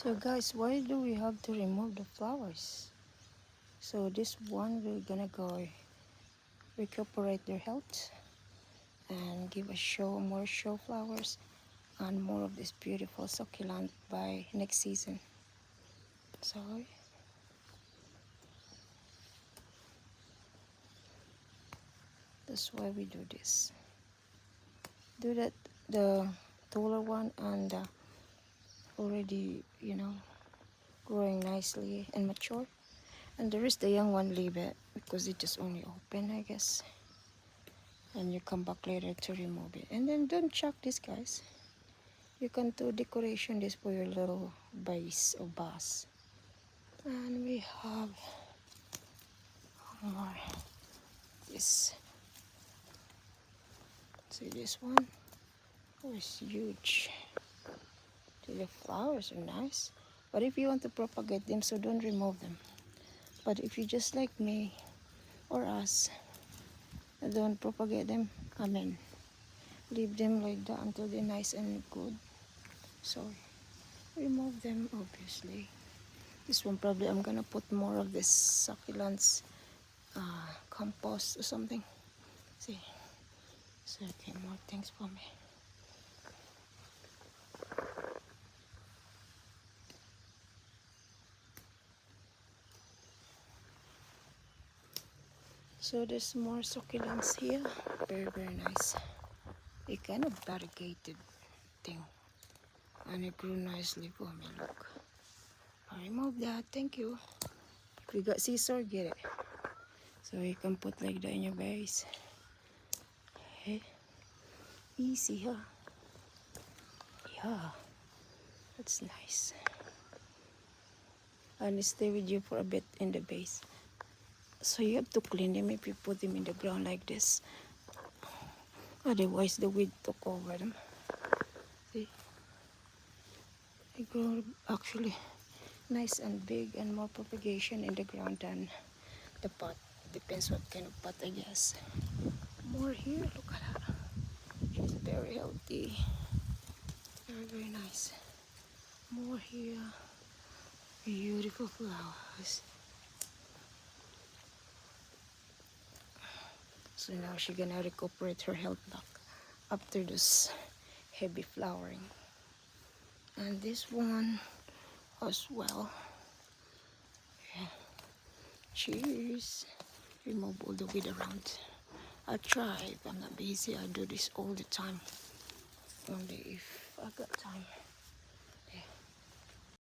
So guys, why do we have to remove the flowers? So this one we're gonna go recuperate their health and give us more show flowers and more of this beautiful succulent by next season. So that's why we do this. Do that the taller one and already growing nicely and mature. And there is the young one, leave it because it just only open, I guess. And you come back later to remove it. And then don't chuck this, guys. You can do decoration this for your little base or vase. And we have more. This. See this one? Oh, it's huge. The flowers are nice. But if you want to propagate them, so don't remove them. But if you just like me or us, don't propagate them, leave them like that until they're nice and good. So remove them, obviously. This one probably I'm gonna put more of this succulents compost or something. See, so okay, more things for me. So there's more succulents here. Very nice. A kind of variegated thing, and it grew nicely for me. Look, I remove that. Thank you. If you got scissor, get it. So you can put like that in your base. Okay. Easy, huh? Yeah, that's nice. And stay with you for a bit in the base. So you have to clean them if you put them in the ground like this. Otherwise the weed took over them. See? They grow actually nice and big and more propagation in the ground than the pot. Depends what kind of pot, I guess. More here, look at her. She's very healthy. Very nice. More here. Beautiful flowers. So now she's gonna recuperate her health back after this heavy flowering. And this one as well. Yeah. Cheers. Remove all the weed around. I'll try. If I'm not busy, I'll do this all the time. Only if I got time.